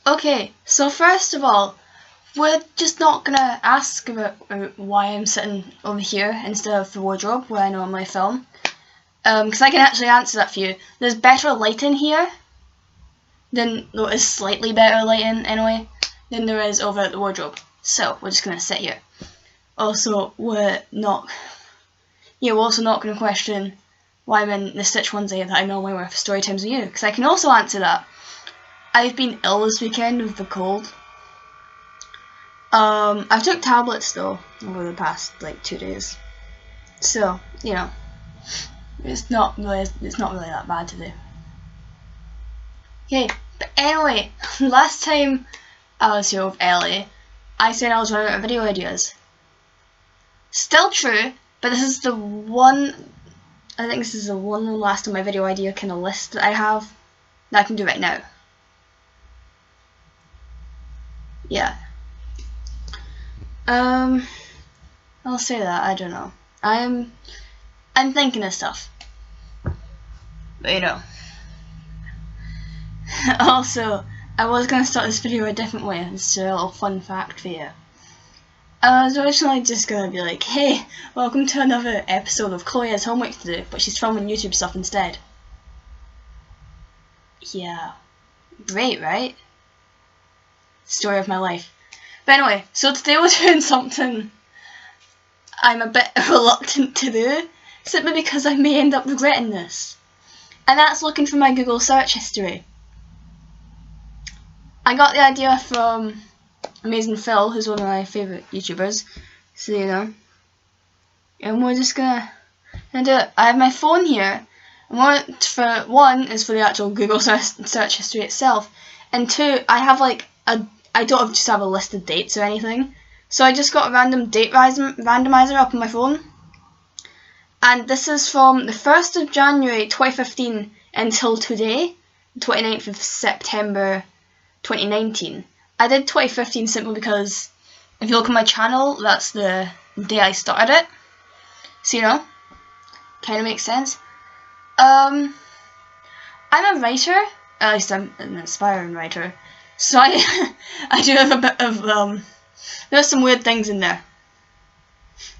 Okay, so first of all, we're just not gonna ask about why I'm sitting over here instead of the wardrobe where I normally film, because I can actually answer that for you. There's better lighting here than there is slightly better lighting anyway than there is over at the wardrobe. So we're just gonna sit here. Also, we're also not gonna question why I'm in the stitch onesie that I normally wear for story times with you, because I can also answer that. I've been ill this weekend with the cold. I've took tablets though over the past like 2 days, so it's not really that bad to do. Okay, but anyway, last time I was here with Ellie, I said I was running out of video ideas. Still true, but this is the one. I think this is the one last of my video idea kind of list that I have that I can do right now. Yeah. I'll say that. I don't know. I'm thinking of stuff, but Also, I was gonna start this video a different way. It's a little fun fact for you. I was originally just gonna be like, hey, welcome to another episode of Chloe has homework to do, but she's filming YouTube stuff instead. Yeah. Great, right? Story of my life. But anyway, so today we're doing something I'm a bit reluctant to do, simply because I may end up regretting this. And that's looking for my Google search history. I got the idea from Amazing Phil, who's one of my favourite YouTubers, so and we're just gonna do it. I have my phone here, and one is for the actual Google search history itself, and two, I have I don't just have a list of dates or anything, so I just got a random date randomizer up on my phone, and this is from the 1st of January 2015 until today, 29th of September 2019. I did 2015 simply because if you look at my channel, that's the day I started it. So kind of makes sense. I'm a writer, at least I'm an aspiring writer. So I do have a bit of there's some weird things in there.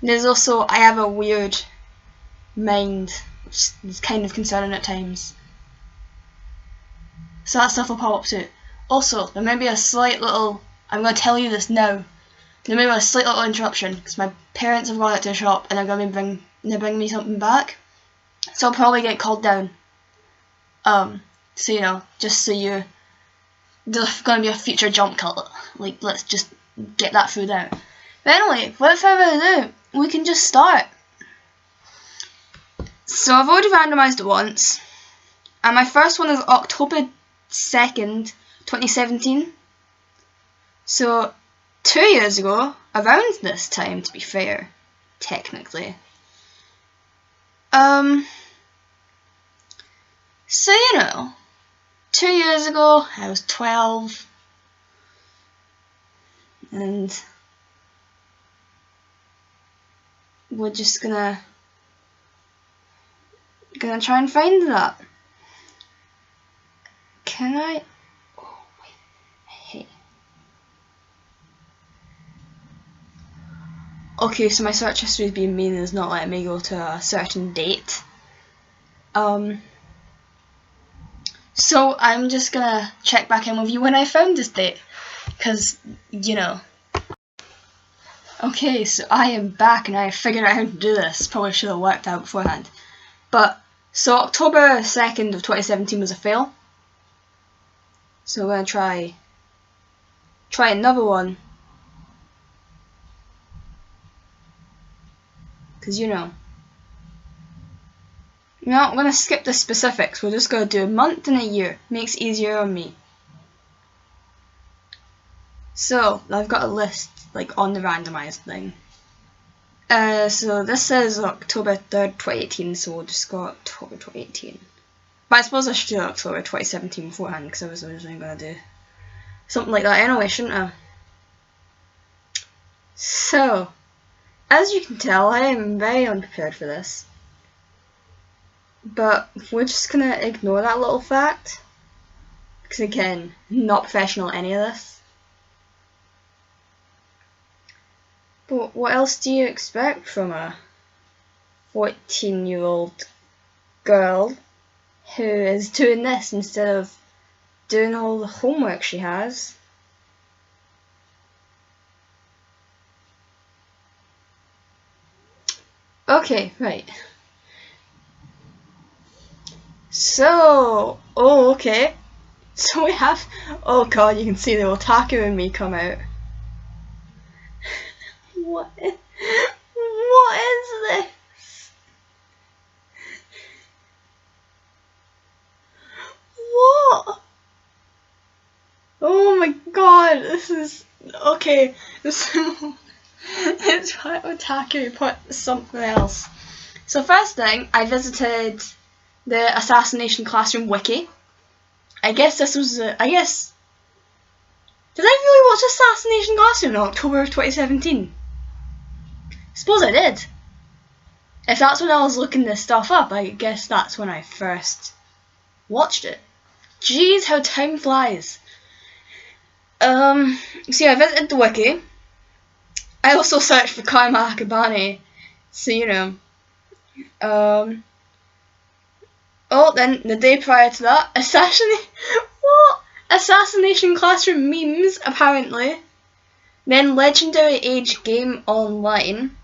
There's also I have a weird mind, which is kind of concerning at times. So that stuff will pop up too. Also, there may be a slight little, I'm going to tell you this now, there may be a slight little interruption, because my parents have gone out to the shop and they're going to bring me something back, so I'll probably get called down. So just so there's going to be a future jump cut, let's just get that through now. But anyway, without further ado, we can just start. So I've already randomised it once, and my first one is October 2nd, 2017. So 2 years ago, around this time to be fair, technically. So 2 years ago I was 12, and we're just gonna try and find that. Can I? Oh wait, hey. Okay, so my search history is being mean and is not letting me go to a certain date. So I'm just gonna check back in with you when I found this date, because Okay, so I am back and I figured out how to do this. Probably should have worked out beforehand. But so October 2nd of 2017 was a fail. So we're gonna try another one, because we're not gonna skip the specifics. We're just gonna do a month and a year. Makes it easier on me. So I've got a list on the randomized thing. So this says October 3rd, 2018. So we'll just go October 2018. But I suppose I should do October 2017 beforehand, because I was originally gonna do something like that anyway, shouldn't I? So, as you can tell, I am very unprepared for this. But we're just gonna ignore that little fact. Because again, not professional at any of this. But what else do you expect from a 14-year-old girl who is doing this instead of doing all the homework she has? Okay, right. So, okay. So we have, oh god, you can see the otaku in me come out. What is this? What? Oh my god, this is, okay. It's otaku, put something else. So first thing, I visited the Assassination Classroom wiki. I guess this was, did I really watch Assassination Classroom in October of 2017? Suppose I did. If that's when I was looking this stuff up, I guess that's when I first watched it. Jeez, how time flies. So yeah, I visited the wiki. I also searched for Karma Akabane, so you know. Oh, then the day prior to that, Assassination Classroom memes, apparently. Then Legendary Age Game Online.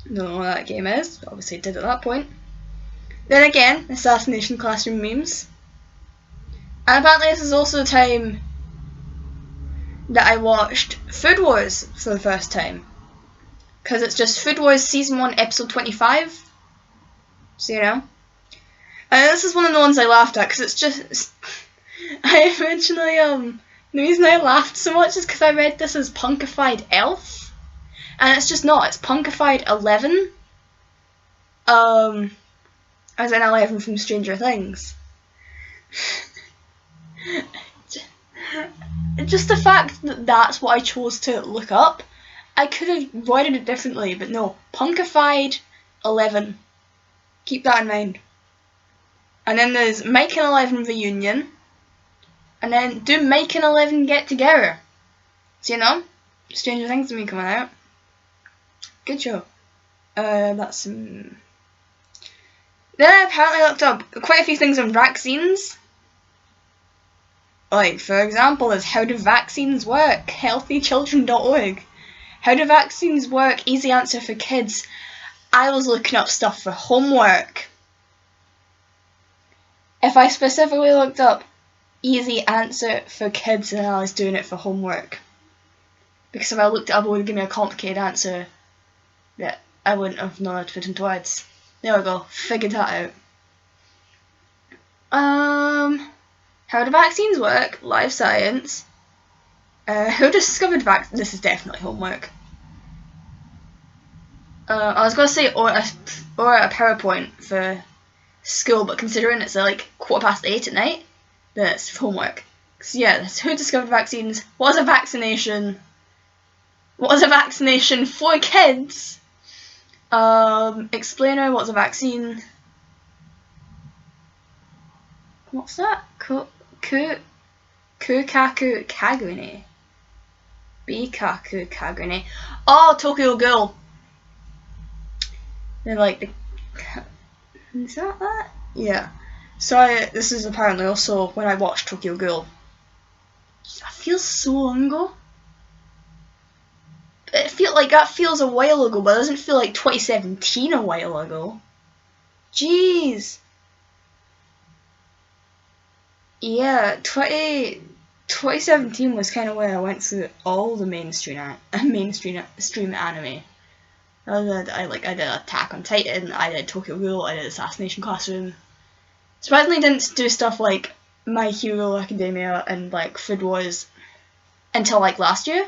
Don't know what that game is, but obviously it did at that point. Then again, Assassination Classroom memes. And apparently this is also the time that I watched Food Wars for the first time. Because it's just Food Wars Season 1 Episode 25. So you know. And this is one of the ones I laughed at because it's just... I originally, the reason I laughed so much is because I read this as Punkified Elf. And it's just not, it's Punkified 11. As in 11 from Stranger Things. Just the fact that that's what I chose to look up. I could have worded it differently, but no. Punkified 11. Keep that in mind. And then there's Mike and 11 reunion. And then do Mike and 11 get together. So you know, Stranger Things to me coming out. Good show. That's Then I apparently looked up quite a few things on vaccines. Like, for example, there's How Do Vaccines Work? HealthyChildren.org. How do vaccines work? Easy answer for kids. I was looking up stuff for homework. If I specifically looked up easy answer for kids, then I was doing it for homework. Because if I looked it up, it would give me a complicated answer that I wouldn't have known how to put into words. There we go. Figured that out. How do vaccines work? Life science. Who discovered vaccines? This is definitely homework. I was going to say or a PowerPoint for school, but considering it's like 8:15 at night, then it's homework. So yeah, that's who discovered vaccines. What is a vaccination? What is a vaccination for kids? Explainer, what's a vaccine? What's that? Kukaku Kagune. Bikaku Kagune. Oh, Tokyo Ghoul. They're like the... Is that? Yeah. So this is apparently also when I watched Tokyo Ghoul. That feels so long ago. It feels like that feels a while ago, but it doesn't feel like 2017 a while ago. Jeez. Yeah, 2017 was kind of where I went through all the mainstream anime. I did Attack on Titan, I did Tokyo Ghoul, I did Assassination Classroom. Surprisingly, didn't do stuff like My Hero Academia and like Food Wars until like last year.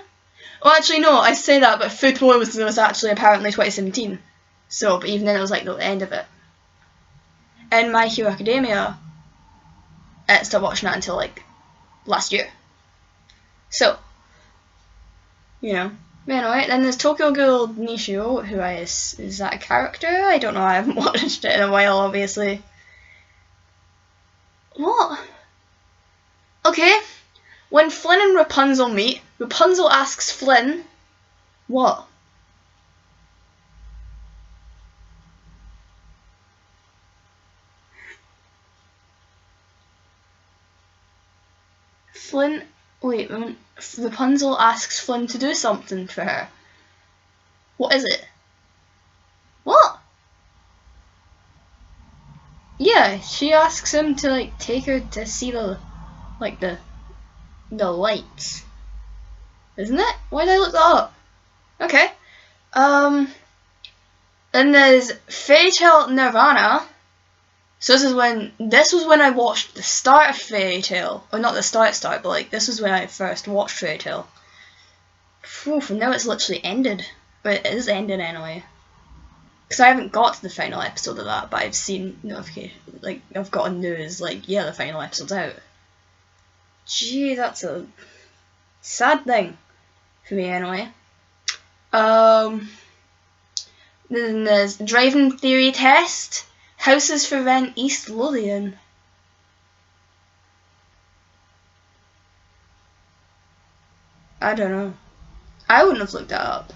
Well, actually no, I say that, but Food Wars was actually apparently 2017. So, but even then it was like the end of it. And My Hero Academia, I stopped watching that until like last year. So, you know. Anyway, then there's Tokyo Ghoul Nishio, who is that a character? I don't know, I haven't watched it in a while, obviously. What? Okay, when Flynn and Rapunzel meet, Rapunzel asks Flynn, what? Rapunzel asks Flynn to do something for her. What is it? What? Yeah, she asks him to like take her to see the lights. Isn't it? Why did I look that up? Okay. Then there's Fairy Tale Nirvana. So this was when I watched the start of Fairy Tale, or not the start, but like this was when I first watched Fairy Tale. Oof, and now it's literally ended, but it is ending anyway. Because I haven't got to the final episode of that, but I've seen notification, like I've gotten news, like yeah, the final episode's out. Gee, that's a sad thing for me anyway. Then there's Driving Theory Test. Houses for Rent East Lothian. I don't know. I wouldn't have looked that up.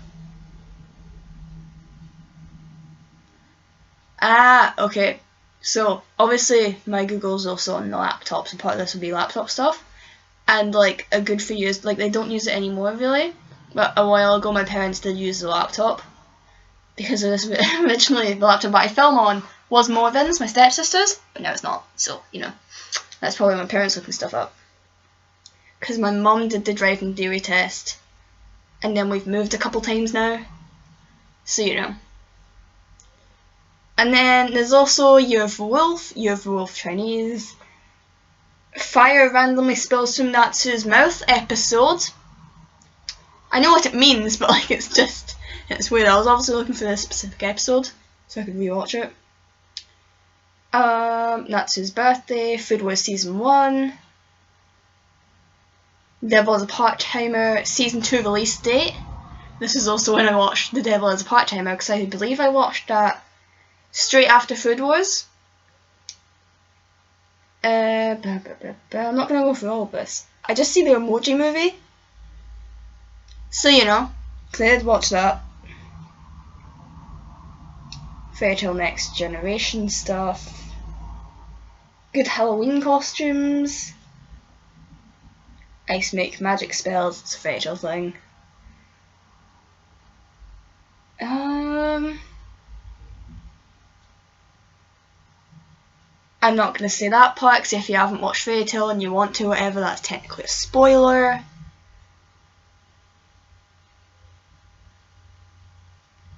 Ah, okay. So, obviously, my Google's also on the laptop, so part of this would be laptop stuff. And, like, a good for use, like, they don't use it anymore, really. But a while ago, my parents did use the laptop. Because it was originally the laptop that I film on was Morven's, my stepsister's, but now it's not. So, you know, that's probably my parents looking stuff up. Because my mum did the driving theory test, and then we've moved a couple times now. So, you know. And then there's also Year of the Wolf Chinese, Fire randomly spills from Natsu's mouth episode. I know what it means, but like it's weird. I was obviously looking for this specific episode so I could rewatch it. Natsu's birthday, Food Wars Season 1, Devil as a Part-Timer Season 2 release date. This is also when I watched The Devil as a Part-Timer, because I believe I watched that straight after Food Wars. I'm not going to go through all of this. I just see the Emoji Movie. So, you know, I did watch that. Fairy Tale Next Generation stuff. Good Halloween costumes. Ice make magic spells. It's a Fairy Tale thing. I'm not going to say that part, because if you haven't watched Fairy Tale and you want to, whatever, that's technically a spoiler.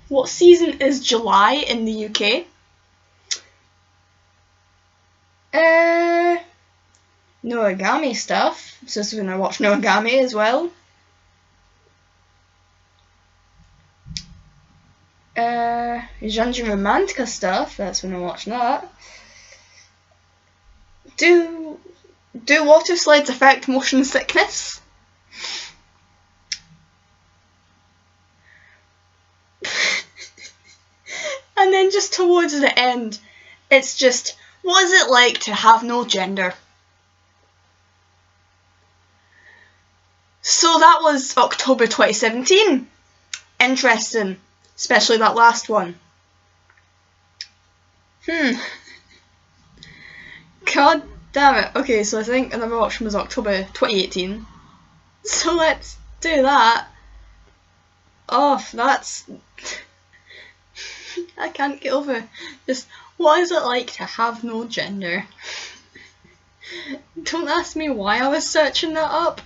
What season is July in the UK? Noragami stuff. So this is when I watch Noragami as well. Junji Romantica stuff. That's when I watch that. Do water slides affect motion sickness? And then just towards the end, it's just, what is it like to have no gender? So that was October 2017. Interesting. Especially that last one. God damn it. Okay, so I think another option was October 2018. So let's do that. Oh, that's... I can't get over just, what is it like to have no gender? Don't ask me why I was searching that up.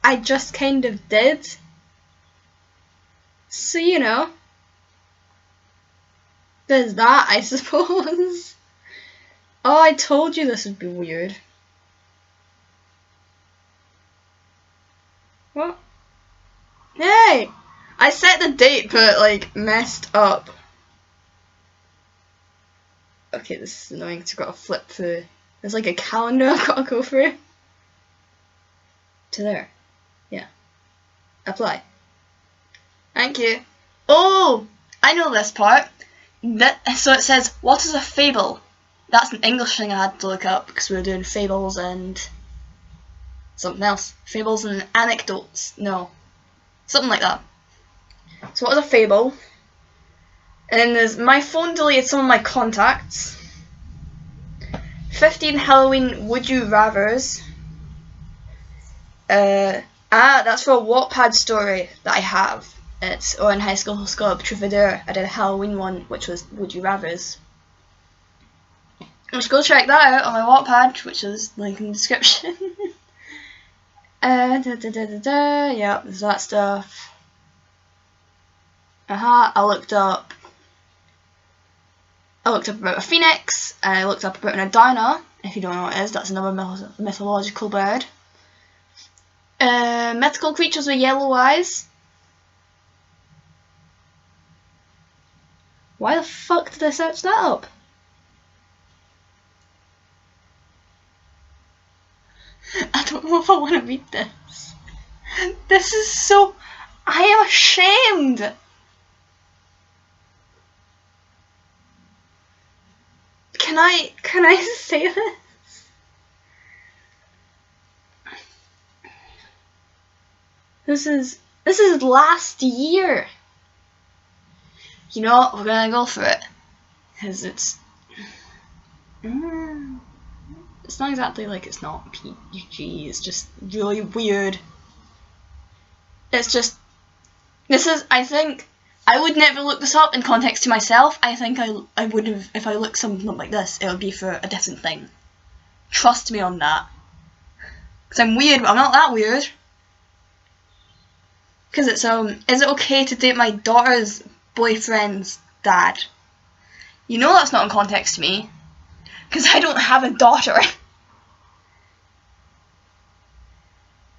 I just kind of did. So, you know. There's that, I suppose. Oh, I told you this would be weird. What? Hey! I set the date, but like messed up. Okay, this is annoying because I've got to flip through. There's like a calendar I've got to go through. To there. Yeah. Apply. Thank you. Oh! I know this part. So it says, what is a fable? That's an English thing I had to look up because we were doing fables and something else. Fables and anecdotes. No. Something like that. So what was a fable? And then there's my phone deleted some of my contacts. 15 Halloween would you rathers. That's for a Wattpad story that I have. It's in High School Scholar Troubadour. I did a Halloween one, which was Would You Rathers. Just go check that out on my Wattpad, which is link in the description. Yeah, there's that stuff. I looked up about a phoenix, and I looked up about an Adina. If you don't know what it is, that's another mythological bird. Mythical creatures with yellow eyes. Why the fuck did I search that up? I don't know if I want to read this. This is so... I am ashamed! Can I say this? This is last year. You know what? We're gonna go for it. Because it's not exactly like it's not PG, it's just really weird. It's just, I think, I would never look this up in context to myself. I think I would have, if I looked something up like this, it would be for a different thing. Trust me on that. Because I'm weird, but I'm not that weird. Because it's, is it okay to date my daughter's boyfriend's dad? You know that's not in context to me. Because I don't have a daughter.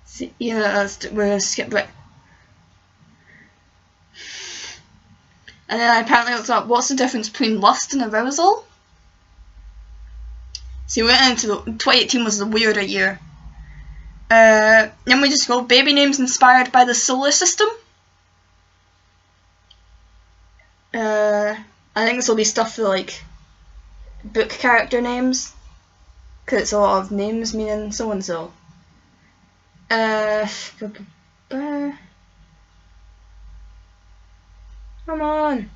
See, yeah, we're gonna skip it. And then I apparently looked up what's the difference between lust and arousal. So we went into 2018 was the weirder year. Then we just go baby names inspired by the solar system. I think this will be stuff for like book character names, because it's a lot of names meaning so and so. Come on.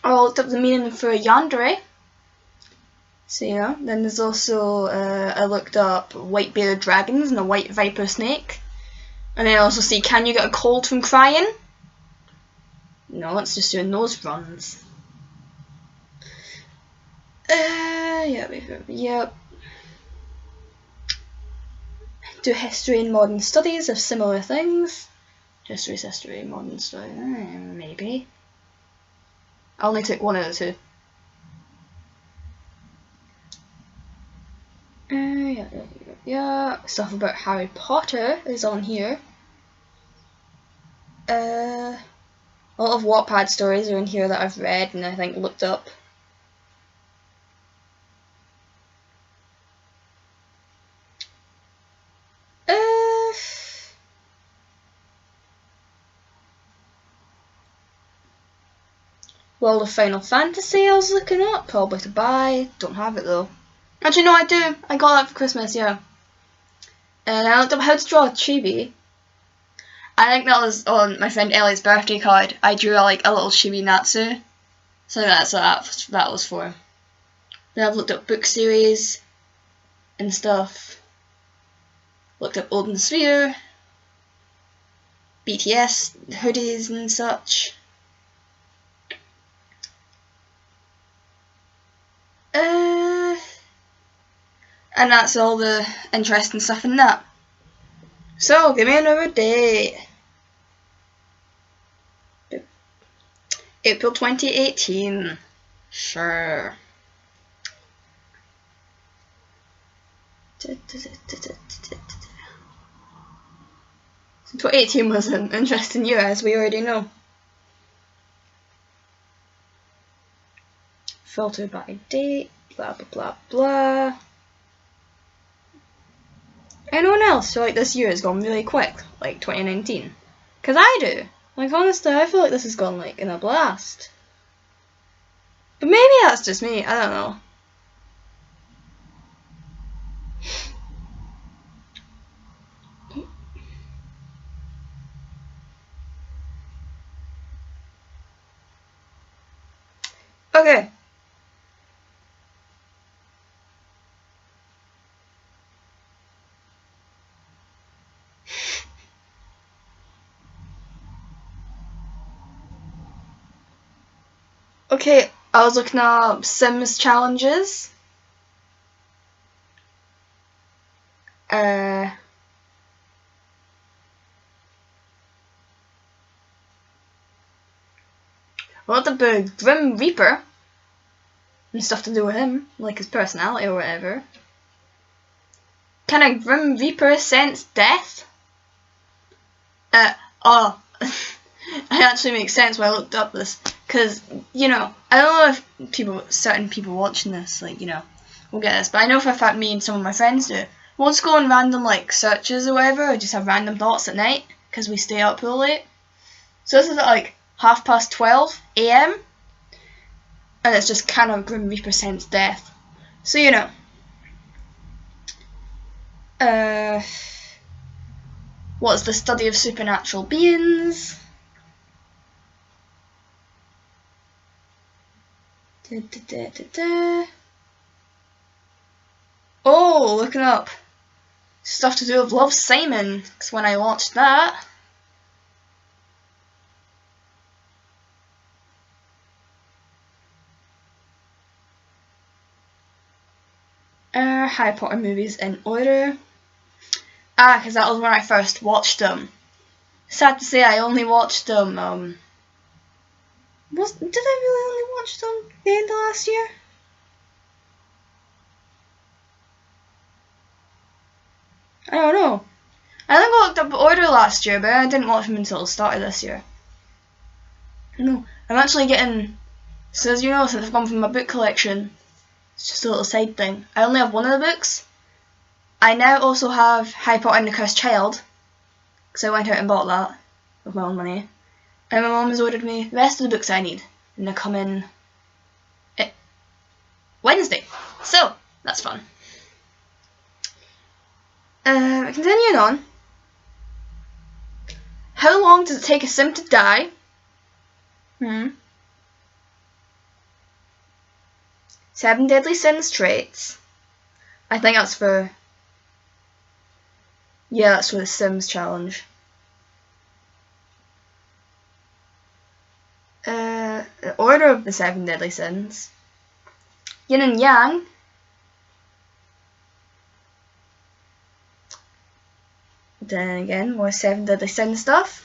I looked up the meaning for yandere. So yeah, then there's also, I looked up white-bearded dragons and a white viper snake. And then I also see, can you get a cold from crying? No, let's just do nose runs. Yep. Do history and modern studies of similar things. History, modern study, maybe. I only took one of the two. Yeah, stuff about Harry Potter is on here. A lot of Wattpad stories are in here that I've read and I think looked up. World of Final Fantasy I was looking up, probably to buy. Don't have it though. Actually no, I do. I got that for Christmas, yeah. And I looked up how to draw a chibi. I think that was on my friend Ellie's birthday card. I drew like a little chibi Natsu. So that's what that was for. Then I've looked up book series and stuff. Looked up Golden Sphere, BTS hoodies and such. And that's all the interesting stuff in that. So, give me another date. April 2018. Sure. 2018 was an interesting year, as we already know. Filter by date, blah blah blah blah. Anyone else feel like this year has gone really quick, like 2019? Because I do. Like, honestly, I feel like this has gone, like, in a blast. But maybe that's just me, I don't know. Okay. Okay, I was looking up Sims challenges. What about Grim Reaper? And stuff to do with him, like his personality or whatever. Can a Grim Reaper sense death? Oh, it actually makes sense when I looked up this. Because, you know, I don't know if certain people watching this, like, you know, will get this, but I know for a fact me and some of my friends do. We'll just go on random, like, searches or whatever, or just have random thoughts at night, because we stay up real late. So this is at, like, 12:30 AM, and it's just kind of Grim Reaper sense death. So, you know. What's the study of supernatural beings? Oh, looking up stuff to do with Love, Simon, because when I watched that, Harry Potter movies in order. Because that was when I first watched them. Sad to say, I only watched them. Did I really only watch them the end of last year? I don't know. I think I looked up order last year, but I didn't watch them until the start of this year. No, I'm actually getting. So as you know, since I've gone from my book collection, it's just a little side thing. I only have one of the books. I now also have Harry Potter and the Cursed Child, because I went out and bought that with my own money. And my mum has ordered me the rest of the books I need, and they come in Wednesday. So, that's fun. Continuing on. How long does it take a sim to die? 7 deadly sins traits. I think that's for... Yeah, that's for the Sims challenge. The order of the 7 deadly sins. Yin and Yang. Then again, more 7 deadly sin stuff.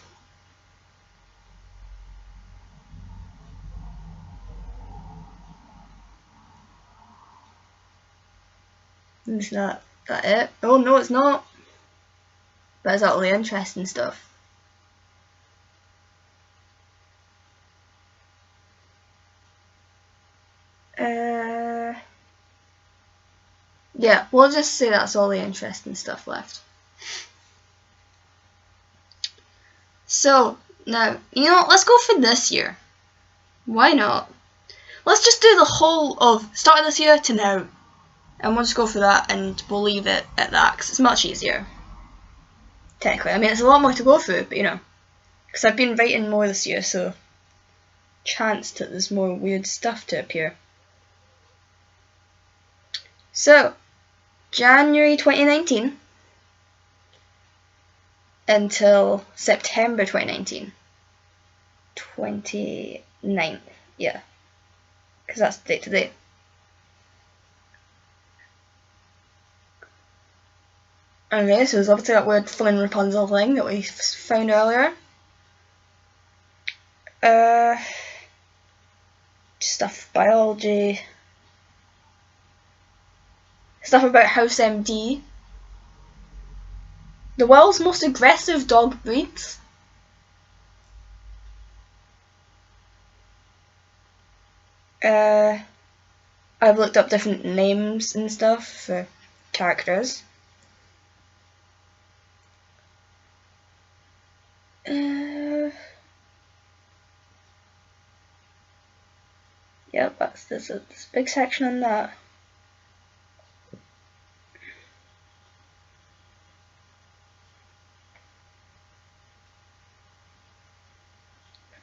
Is that it? Oh no, it's not. But it's all the interesting stuff. Yeah, we'll just say that's all the interesting stuff left. So, now, you know what, let's go for this year. Why not? Let's just do the whole of start of this year to now. And we'll just go for that and we'll leave it at that because it's much easier. Technically, I mean, it's a lot more to go through, but you know. Because I've been writing more this year, so chance that there's more weird stuff to appear. So, January 2019 until September 2019. 29th, yeah. Because that's the date today. Okay, so there's obviously that weird Flynn Rapunzel thing that we found earlier. Stuff biology. Stuff about House MD. The world's most aggressive dog breeds. I've looked up different names and stuff for characters. Yep, there's a big section on that.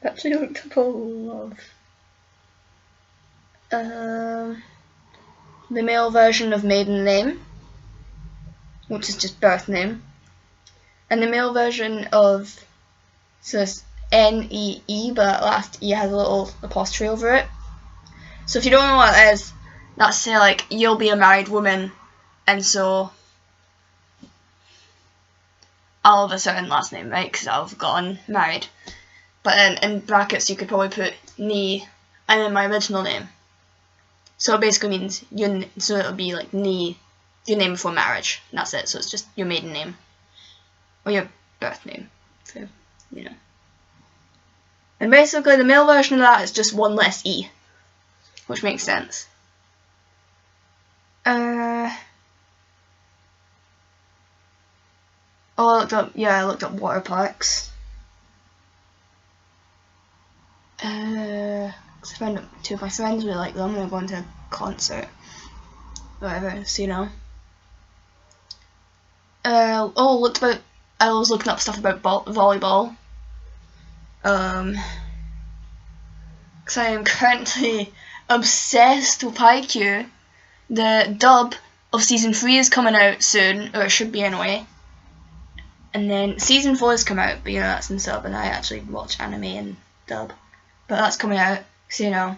I've actually looked up all of the male version of maiden name, which is just birth name, and the male version of, so it's N-E-E, but last E has a little apostrophe over it. So if you don't know what that is, that's say like you'll be a married woman, and so I'll have a certain last name, right? Because I've gotten married. But then in brackets you could probably put Nee and then my original name. So it basically means so it'll be like Nee, your name before marriage, and that's it. So it's just your maiden name or your birth name. So you know. And basically the male version of that is just one less E, which makes sense. I looked up water parks. Cause I found out two of my friends really like them. They're going to a concert, whatever. So you know. I was looking up stuff about volleyball. Cause I am currently obsessed with Haikyuu. The dub of season 3 is coming out soon, or it should be anyway. And then season 4 has come out, but you know that's in sub, and I actually watch anime and dub. But that's coming out, so you know.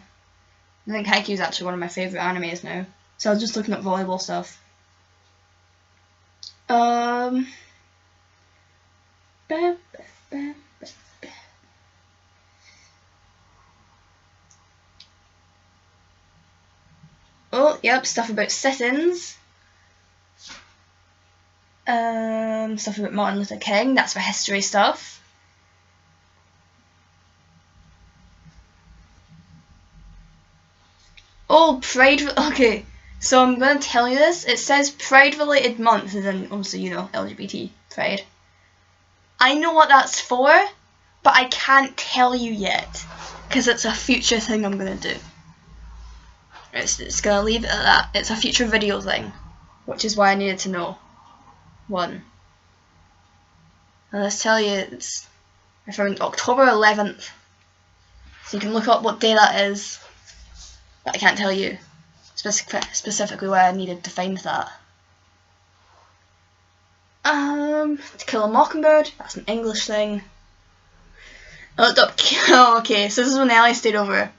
I think Haikyuu is actually one of my favourite animes now. So I was just looking up volleyball stuff. Oh, yep, stuff about sit-ins. Stuff about Martin Luther King, that's for history stuff. Oh, Pride, okay, so I'm going to tell you this. It says Pride related month, as in, obviously, you know, LGBT Pride. I know what that's for, but I can't tell you yet, because it's a future thing I'm going to do. It's going to leave it at that. It's a future video thing, which is why I needed to know. One. And let's tell you, I found October 11th, so you can look up what day that is. But I can't tell you specifically where I needed to find that. To Kill a Mockingbird, that's an English thing. I looked up, oh, okay, so this is when Ellie stayed over.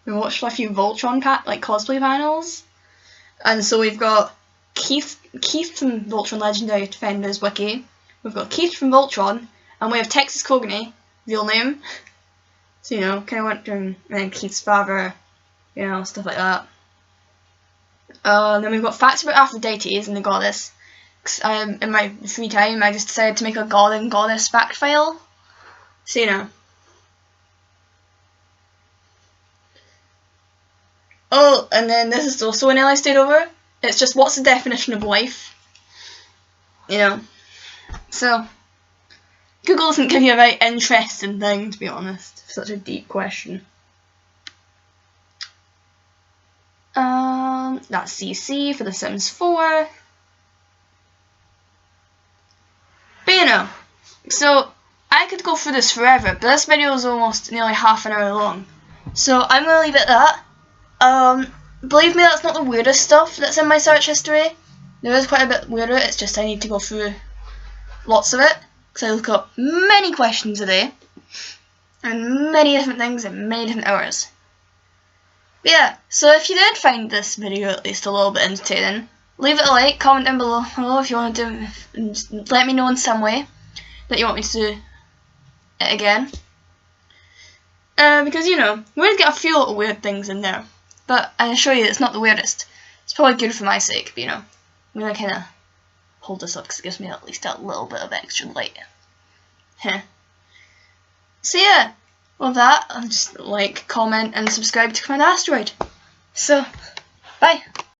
We watched a few Voltron cosplay panels. And so we've got Keith from Voltron Legendary Defenders Wiki. We've got Keith from Voltron, and we have Texas Kogane, real name. So, you know, kind of went through, and then Keith's father, you know, stuff like that. Then we've got facts about Aphrodite and the goddess. Cause in my free time, I just decided to make a god and goddess fact file. So, you know. Oh, and then this is also an Ellie stayed over. It's just, what's the definition of life? You know. So, Google doesn't give you a very interesting thing, to be honest. Such a deep question. That's CC for The Sims 4. But you know, so I could go through this forever, but this video is almost nearly half an hour long. So I'm going to leave it at that. Believe me, that's not the weirdest stuff that's in my search history. There is quite a bit weirder, it's just I need to go through lots of it. Because I look up many questions a day. And many different things in many different hours. But yeah, so if you did find this video at least a little bit entertaining, leave it a like, comment down below if you want to do, and just let me know in some way that you want me to do it again. Because, you know, we're going to get a few little weird things in there. But I assure you it's not the weirdest. It's probably good for my sake, but you know, I'm going to kind of hold this up because it gives me at least a little bit of extra light. So yeah, with that, I'll just like, comment, and subscribe to Command Asteroid. So, bye!